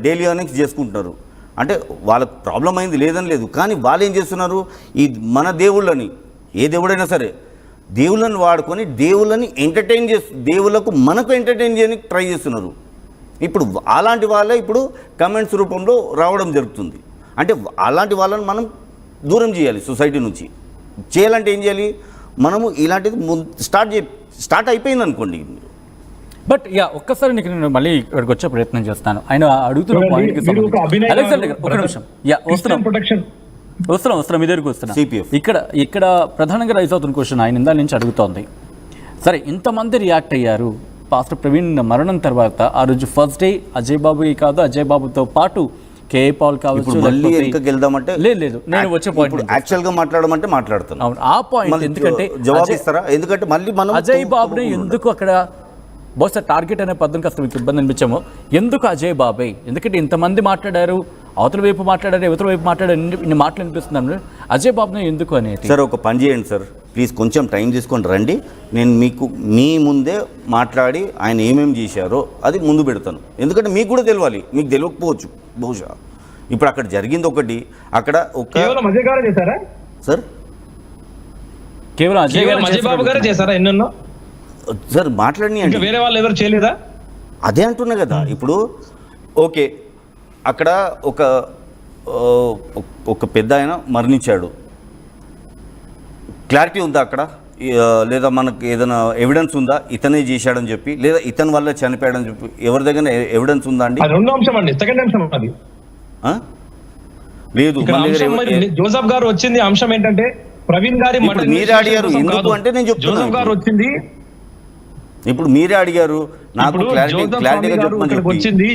డైలీ ఎర్నింగ్స్ చేసుకుంటున్నారు. అంటే వాళ్ళకు ప్రాబ్లం అయింది లేదని లేదు, కానీ వాళ్ళు ఏం చేస్తున్నారు, ఈ మన దేవుళ్ళని, ఏ దేవుడైనా సరే దేవుళ్ళని వాడుకొని దేవుళ్ళని ఎంటర్టైన్ దేవుళ్ళకు మనకు ఎంటర్టైన్ చేయడానికి ట్రై చేస్తున్నారు. ఇప్పుడు అలాంటి వాళ్ళే ఇప్పుడు కమెంట్స్ రూపంలో రావడం జరుగుతుంది. అంటే అలాంటి వాళ్ళని మనం దూరం చేయాలి సొసైటీ నుంచి. చేయాలంటే ఏం చేయాలి, మనము ఇలాంటిది స్టార్ట్ అయిపోయింది అనుకోండి. బట్ ఒక్కసారి నేను మళ్ళీ ఇక్కడికి వచ్చే ప్రయత్నం చేస్తాను. ఆయన అడుగుతున్న పాయింట్కి సంబంధించి అలెగ్జాండర్ గారు ఒక నిమిషం వస్తున్నాం మీ దగ్గరికి వస్తున్నా. CPF ఇక్కడ ప్రధానంగా రైజ్ అవుతున్న క్వశ్చన్ ఆయన ఇందా నుంచి అడుగుతోంది. సరే, ఇంతమంది రియాక్ట్ అయ్యారు పాస్టర్ ప్రవీణ్ మరణం తర్వాత. ఆ రోజు ఫస్ట్ డే అజయ్ బాబు కాదు, అజయ్ బాబుతో పాటు కేఏ పాల్ కావచ్చు, లేదు నేను వచ్చే పాయింట్ యాక్చువల్ గా మాట్లాడమంటే మాట్లాడుతాను. అవును, ఆ పాయింట్ ఎందుకంటే జవాబు ఇస్తారా? ఎందుకంటే మళ్ళీ మనం అజయ్ బాబుని ఎందుకు అక్కడ బహుశా టార్గెట్ అనే పద్ధతి కాస్త మీకు ఇబ్బంది అనిపించాము. ఎందుకు అజయ్ బాబాయ్? ఎందుకంటే ఇంతమంది మాట్లాడారు, అవతల వైపు మాట్లాడారు, యువతల వైపు మాట్లాడారు, ఇన్ని మాటలు అనిపిస్తున్నాను. అజయ్ బాబుని ఎందుకు అనేది సార్ ఒక పని చేయండి సార్, ప్లీజ్ కొంచెం టైం తీసుకొని రండి. నేను మీ ముందే మాట్లాడి ఆయన ఏమేమి చేశారో అది ముందు పెడతాను. ఎందుకంటే మీకు కూడా తెలియాలి, మీకు తెలియకపోవచ్చు బహుశా. ఇప్పుడు అక్కడ జరిగింది ఒకటి, అక్కడ కేవలం అజయ్ గారే చేశారా సార్? కేవలం అజయ్ బాబు గారే చేశారా? ఎన్నెన్నో సార్ మాట్లాడిని వేరే వాళ్ళు ఎవరు చేయలేదా? అదే అంటున్నా కదా. ఇప్పుడు ఓకే, అక్కడ ఒక పెద్ద ఆయన మరణించాడు, క్లారిటీ ఉందా అక్కడ? లేదా మనకు ఏదైనా ఎవిడెన్స్ ఉందా ఇతనే చేశాడని చెప్పి, లేదా ఇతని వల్ల చనిపోయాడని చెప్పి ఎవరి దగ్గర ఎవిడెన్స్ ఉందా అండి? రెండో అంశం అండి, సెకండ్ అంశం అది లేదు. జోసఫ్ గారు వచ్చింది అంశం ఏంటంటే ప్రవీణ్ గారి మీరే అడిగారు ఎందుకు అంటే నేను చెప్తున్నా. జోసఫ్ గారు వచ్చింది, ఇప్పుడు మీరే అడిగారు నాకు క్లారిటీగా చెప్పమని వచ్చింది.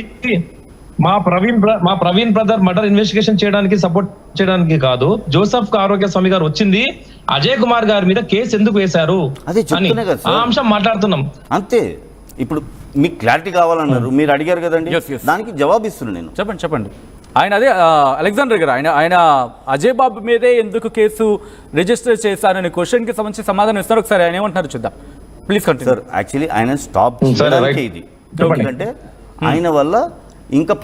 మా ప్రవీణ్ బ్రదర్ మర్డర్ ఇన్వెస్టిగేషన్ చేయడానికి సపోర్ట్ చేయడానికి కాదు. జోసఫ్ ఆరోగ్య స్వామి గారు వచ్చింది అజయ్ కుమార్ గారి మీద కేసు ఎందుకు వేశారు అదే చెప్తున్నా కదా, ఆ అంశం మాట్లాడుతున్నాం అంతే. ఇప్పుడు మీకు క్లారిటీ కావాలన్నారు, మీరు అడిగారు కదండి, దానికి జవాబు ఇస్తున్నాను నేను. చెప్పండి. ఆయన అదే అలెగ్జాండర్ గారు ఆయన అజయ్ బాబు మీదే ఎందుకు కేసు రిజిస్టర్ చేశారనే క్వశ్చన్కి సంబంధించి సమాధానం ఇస్తారు. ఒకసారి ఆయన ఏమంటున్నారు చూద్దాం, ప్లీజ్ కంటిన్యూ. సార్ యాక్చువల్లీ ఆయన స్టాప్ చేయడానికి ఇది, ఎందుకంటే ఆయన వల్ల ఇంకా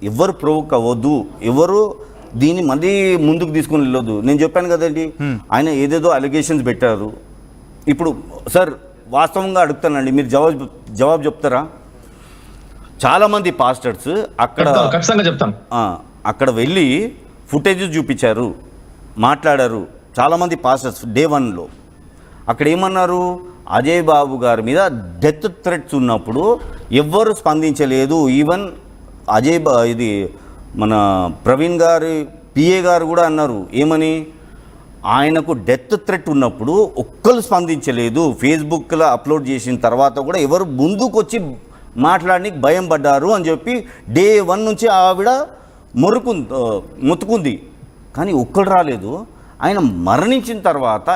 ఎవరు ప్రొవోక్ అవ్వద్దు, ఎవరు దీన్ని మళ్ళీ ముందుకు తీసుకుని వెళ్ళొద్దు. నేను చెప్పాను కదండి, ఆయన ఏదేదో అలిగేషన్స్ పెట్టారు. ఇప్పుడు సార్ వాస్తవంగా అడుగుతానండి, మీరు జవాబు చెప్తారా? చాలామంది పాస్టర్స్ అక్కడ వెళ్ళి ఫుటేజెస్ చూపించారు, మాట్లాడారు. చాలామంది పాస్టర్స్ డే 1లో అక్కడ ఏమన్నారు, అజయ్ బాబు గారి మీద డెత్ థ్రెట్స్ ఉన్నప్పుడు ఎవ్వరు స్పందించలేదు. ఈవెన్ ఇది మన ప్రవీణ్ గారి పిఏ గారు కూడా అన్నారు, ఏమని, ఆయనకు డెత్ థ్రెట్ ఉన్నప్పుడు ఒక్కరు స్పందించలేదు. ఫేస్బుక్లో అప్లోడ్ చేసిన తర్వాత కూడా ఎవరు ముందుకు వచ్చి మాట్లాడడానికి భయం పడ్డారు అని చెప్పి డే 1 నుంచి ఆవిడ మొత్తుకుంది, కానీ ఒక్కరు రాలేదు. ఆయన మరణించిన తర్వాత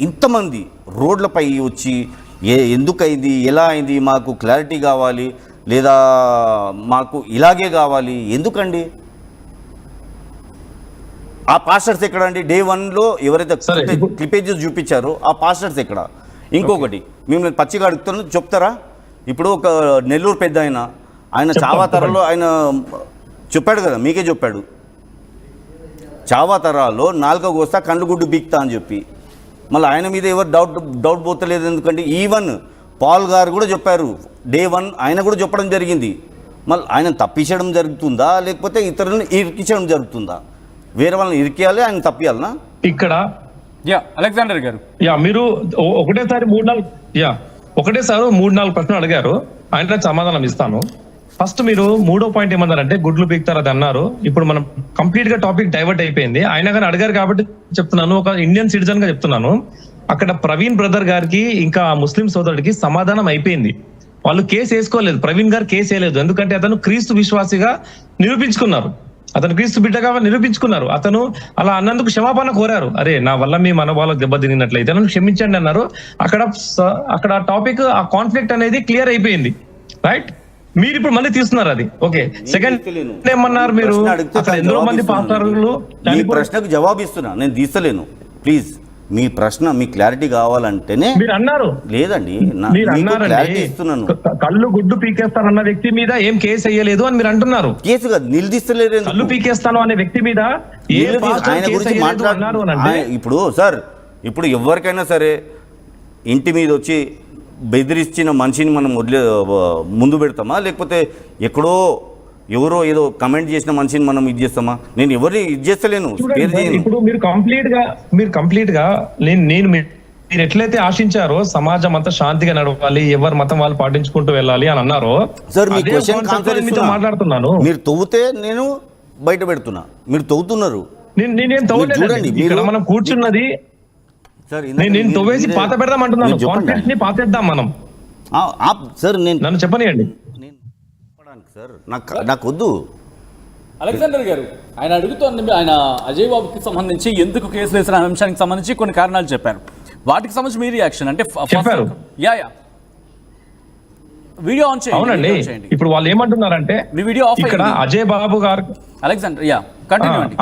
ఇంతమంది రోడ్లపై వచ్చి ఎందుకైంది, ఎలా అయింది, మాకు క్లారిటీ కావాలి, లేదా మాకు ఇలాగే కావాలి, ఎందుకండి? ఆ పాస్టర్స్ ఎక్కడ అండి? డే 1లో ఎవరైతే క్లిపేజెస్ చూపించారో ఆ పాస్టర్స్ ఎక్కడ? ఇంకొకటి మిమ్మల్ని పచ్చిగా అడుగుతాను, చెప్తారా? ఇప్పుడు ఒక నెల్లూరు పెద్ద ఆయన చావాతరలో ఆయన చెప్పాడు కదా, మీకే చెప్పాడు, చావాతరాలో 4 కోస్తా కళ్ళు గుడ్డు బీక్తా అని చెప్పి. మళ్ళీ ఆయన మీద ఎవరు డౌట్ పోతలేదు, ఎందుకంటే ఈవెన్ పాల్ గారు కూడా చెప్పారు డే 1, ఆయన కూడా చెప్పడం జరిగింది. మళ్ళీ ఆయన తప్పించడం జరుగుతుందా లేకపోతే ఇతరులను ఇరికించడం జరుగుతుందా? వేరే వాళ్ళని ఇరికేయాలి, ఆయన తప్పియాలనా? ఇక్కడ అలెగ్జాండర్ గారు మీరు ఒకటేసారి 3-4 ప్రశ్నలు అడిగారు, ఆయన సమాధానం ఇస్తాను. ఫస్ట్ మీరు 3వ పాయింట్ ఏమన్నారంటే గుడ్లు పీకుతారు అది అన్నారు. ఇప్పుడు మనం కంప్లీట్ గా టాపిక్ డైవర్ట్ అయిపోయింది. ఆయన కానీ అడిగారు కాబట్టి చెప్తున్నాను, ఒక ఇండియన్ సిటిజన్ గా చెప్తున్నాను. అక్కడ ప్రవీణ్ బ్రదర్ గారికి ఇంకా ముస్లిం సోదరుడికి సమాధానం అయిపోయింది. వాళ్ళు కేసు వేసుకోలేదు, ప్రవీణ్ గారు కేసు వేయలేదు. ఎందుకంటే అతను క్రీస్తు విశ్వాసిగా నిరూపించుకున్నారు, అతను క్రీస్తు బిడ్డగా నిరూపించుకున్నారు. అతను అలా అన్నందుకు క్షమాపణ కోరారు. అరే నా వల్ల మీ మనోభావాలకు దెబ్బతిన్నట్లయితే నన్ను క్షమించండి అన్నారు. అక్కడ టాపిక్, ఆ కాన్ఫ్లిక్ట్ అనేది క్లియర్ అయిపోయింది, రైట్? మీరు ఇప్పుడు మళ్ళీ తీస్తున్నారు అది. ఓకే, సెకండ్ ఏమన్నారు మీరు? అక్కడ ఎంతో మంది పాస్టర్లు మీ ప్రశ్నకు జవాబు ఇస్తున్నా, నేను తీస్తలేను. ప్లీజ్ మీ ప్రశ్న, మీ క్లారిటీ కావాలంటేనే మీరు అన్నారు. లేదండి, మీరు క్లారిటీ ఇస్తున్నాను. కళ్ళు గుడ్డు పీకేస్తానన్న వ్యక్తి మీద ఏం కేసు వేయలేదు అని మీరు అంటున్నారు. కేసు కాదు, నిలదీస్తలేరు. కళ్ళు పీకేస్తాను అనే వ్యక్తి మీద ఏ పాస్టర్ ఆయన కేసు గురించి వేయలేదు అన్నారు అని అంటే ఇప్పుడు సార్, ఇప్పుడు ఎవరికైనా సరే ఇంటి మీద వచ్చి బెదిరించిన మనిషిని మనం ముందు పెడతామా, లేకపోతే ఎక్కడో ఎవరో ఏదో కమెంట్ చేసిన మనిషిని మనం ఇది చేస్తామా? నేను ఎవరిని ఇది చేస్తలేను. ఇప్పుడు మీరు కంప్లీట్ గా నేను మీరు ఎట్లయితే ఆశించారో సమాజం అంతా శాంతిగా నడవాలి, ఎవరి మతం వాళ్ళు పాటించుకుంటూ వెళ్ళాలి అని అన్నారో, సార్ మీ క్వశ్చన్ మీతో మాట్లాడుతున్నాను. మీరు తవ్వుతే నేను బయట పెడుతున్నా, మీరు తవ్వుతున్నారు. నేనేం తవ్వలేదు. ఇక్కడ మనం కూర్చున్నది సార్, నేను తవ్వేసి పాత పెడదాం అంటున్నాను. కాన్ఫ్లిక్ట్ ని పాతేద్దాం మనం. సార్ నన్ను చెప్పనియండి సార్, నాకు వద్దు. అలెగ్జాండర్ గారు ఆయన అడుగుతోంది, ఆయన అజయ్ బాబుకి సంబంధించి ఎందుకు కేసు వేసిన అంశానికి సంబంధించి కొన్ని కారణాలు చెప్పారు. వాటికి సంబంధించి మీ రియాక్షన్ అంటే చెప్పారు. వీడియో ఆన్ చేయండి. అవునండి, ఇప్పుడు వాళ్ళు ఏమంటున్నారంటే మీ వీడియో ఆఫ్ ఇక్కడ అజయ్ బాబు గారు, అలెగ్జాండర్ కంటిన్యూ అండి.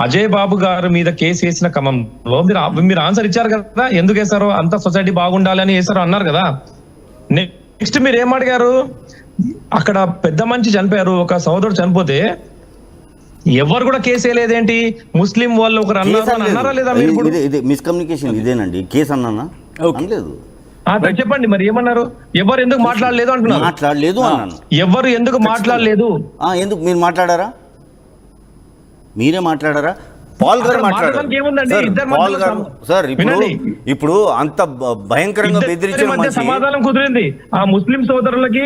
అజయ్ బాబు గారు మీద కేసు వేసిన క్రమంలో మీరు ఆన్సర్ ఇచ్చారు కదా, ఎందుకు వేశారో, అంత సొసైటీ బాగుండాలి అని వేశారో అన్నారు కదా. నెక్స్ట్ మీరు ఏమడిగారు? అక్కడ పెద్ద మనిషి చనిపోయారు, ఒక సోదరుడు చనిపోతే ఎవరు కూడా కేసు వేయలేదేంటి? ముస్లిం వాళ్ళు ఒకరు అన్నారా లేదా? మీరు మిస్కమ్యూనికేషన్ ఇదేనండి. కేసు అన్నానా? లేదు. చెప్పండి మరి ఏమన్నారు? ఎవరు ఎందుకు మాట్లాడలేదు అంటున్నారు? మాట్లాడలేదు అన్నాను. ఎవరు ఎందుకు మాట్లాడలేదు? ఎందుకు మీరు మాట్లాడారా? మీరే మాట్లాడారా? పాల్ గారు మాట్లాడారు. సార్ ఇప్పుడు అంత భయంకరంగా బెదిరించిన సమాధానం కుదిరింది. ఆ ముస్లిం సోదరులకి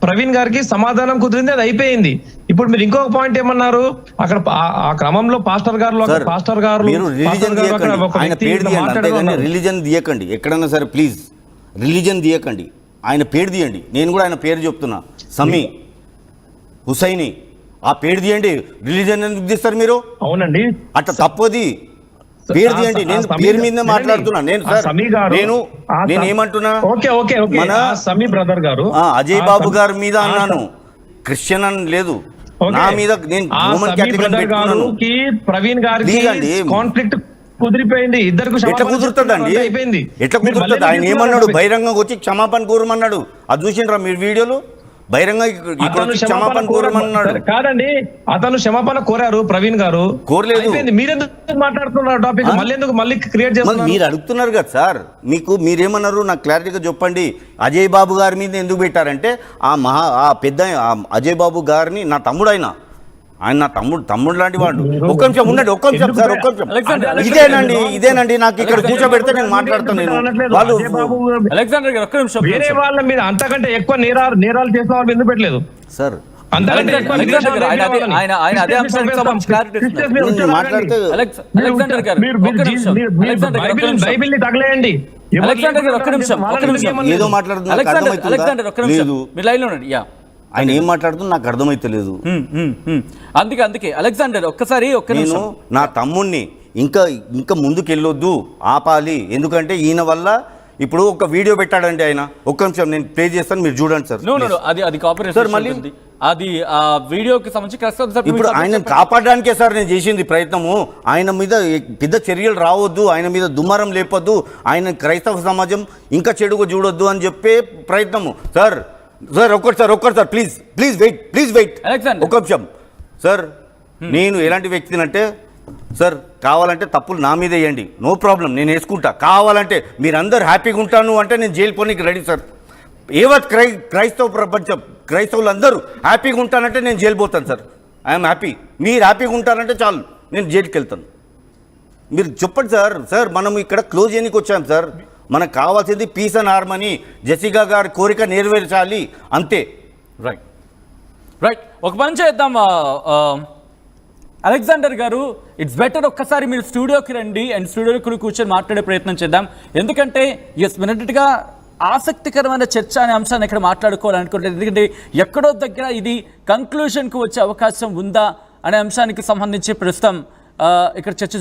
ప్రవీణ్ గారికి సమాధానం కుదిరింది, అది అయిపోయింది. ఇప్పుడు మీరు ఇంకొక పాయింట్ ఏమన్నారు? అక్కడ ఆ క్రమంలో పాస్టర్ గారు రిలీజన్ తీయకండి ఎక్కడన్నా సరే, ప్లీజ్ రిలీజన్ తీయకండి. ఆయన పేరు తీయండి. నేను కూడా ఆయన పేరు చెప్తున్నా, సమీ హుసైని. ఆ పేరు తీయండి. రిలీజన్ ఎందుకు తీస్తారు మీరు? అవునండి, అట్లా తప్పది. పేరు తీయండి. నేను పేరు మీదనే మాట్లాడుతున్నా. నేను ఏమంటున్నా, మన సమీ బ్రదర్ గారు అజయ్ బాబు గారి మీద అన్నాను, క్రిస్టియన్ అని లేదు. నా మీద నేను రోమన్ క్యాథలిక్ ప్రవీణ్ గారికి కాన్ఫ్లిక్ట్ కుదిరిపోయింది. ఇద్దరికి ఎట్లా కుదురుతుందండి? ఎట్లా కుదురుతుంది? ఆయన ఏమన్నాడు? బహిరంగంగా వచ్చి క్షమాపణ కోరమన్నాడు. అది చూసిండ్రా మీరు వీడియోలు? బహిరంగ క్షమాపణ కోరమన్నాడు. కాదండి, అతను క్షమాపణ కోరారు, ప్రవీణ్ గారు కోరలేదు. మీరెందుకు మాట్లాడుతున్నారు టాపిక్? మళ్ళీ క్రియేట్ చేస్తున్నారు. మీరు అడుగుతున్నారు కదా సార్, మీరేమన్నారు నాకు క్లారిటీగా చెప్పండి. అజయ్ బాబు గారి మీద ఎందుకు పెట్టారంటే ఆ పెద్ద అజయ్ బాబు గారిని నా తమ్ముడు, ఆయన నా తమ్ముడు లాంటి వాడు. ఒక్క నిమిషం ఉండండి, ఒక్క నిమిషం సార్, ఒక్క నిమిషం. ఇదేనండి నాకు ఇక్కడ కూర్చోబెడితే నేను మాట్లాడతాను. వాళ్ళు అలెగ్జాండర్ గారు ఒక్క నిమిషం. వేరే వాళ్ళ మీద అంతకంటే ఎక్కువ నేరాలు చేసిన వాళ్ళు ఎందుకు పెట్టలేదు సార్? బైబిల్ ని తగలేయండి. ఏదో మాట్లాడుతున్నారు. ఆయన ఏం మాట్లాడుతున్నా నాకు అర్థమైతలేదు. అందుకే అలెగ్జాండర్ ఒక్కసారి నేను నా తమ్ముణ్ణి ఇంకా ముందుకెళ్ళొద్దు, ఆపాలి. ఎందుకంటే ఈయన వల్ల ఇప్పుడు ఒక వీడియో పెట్టాడండి ఆయన. ఒక్క నిమిషం నేను ప్లే చేస్తాను, మీరు చూడండి సార్. అది కాపీరైట్ మళ్ళీ అది ఆ వీడియోకి సంబంధించి ఇప్పుడు ఆయన కాపాడడానికే సార్ నేను చేసింది ప్రయత్నము. ఆయన మీద పెద్ద చర్యలు రావద్దు, ఆయన మీద దుమారం లేపొద్దు, ఆయన క్రైస్తవ సమాజం ఇంకా చెడుగా చూడొద్దు అని చెప్పే ప్రయత్నము. సార్ ఒక్కటి సార్ ప్లీజ్ వెయిట్ ఒక నిమిషం సార్. నేను ఎలాంటి వ్యక్తిని అంటే సార్, కావాలంటే తప్పులు నా మీద వేయండి, నో ప్రాబ్లం, నేను వేసుకుంటా. కావాలంటే మీరందరూ హ్యాపీగా ఉంటాను అంటే నేను జైలు పోనీకి రెడీ సార్. ఏవత్ క్రైస్తవ ప్రపంచం, క్రైస్తవులు అందరూ హ్యాపీగా ఉంటానంటే నేను జైలు పోతాను సార్. I'm happy. మీరు హ్యాపీగా ఉంటారంటే చాలు, నేను జైలుకి వెళ్తాను. మీరు చెప్పండి సార్. సార్ మనం ఇక్కడ క్లోజ్ చేయడానికి వచ్చాం సార్. మనకు కావాల్సింది పీస్ అండ్ హార్మనీ, జెసికా గారి కోరిక నెరవేర్చాలి అంతే. రైట్ రైట్, ఒక పని చేద్దాం అలెగ్జాండర్ గారు, ఇట్స్ బెటర్ ఒక్కసారి మీరు స్టూడియోకి రండి అండ్ స్టూడియోకి కూర్చొని మాట్లాడే ప్రయత్నం చేద్దాం. ఎందుకంటే ఎస్ మినిట్గా ఆసక్తికరమైన చర్చ అనే అంశాన్ని ఇక్కడ మాట్లాడుకోవాలనుకుంటున్నాను. ఎందుకంటే ఎక్కడో దగ్గర ఇది కంక్లూషన్కి వచ్చే అవకాశం ఉందా అనే అంశానికి సంబంధించి ప్రస్తుతం ఇక్కడ చర్చ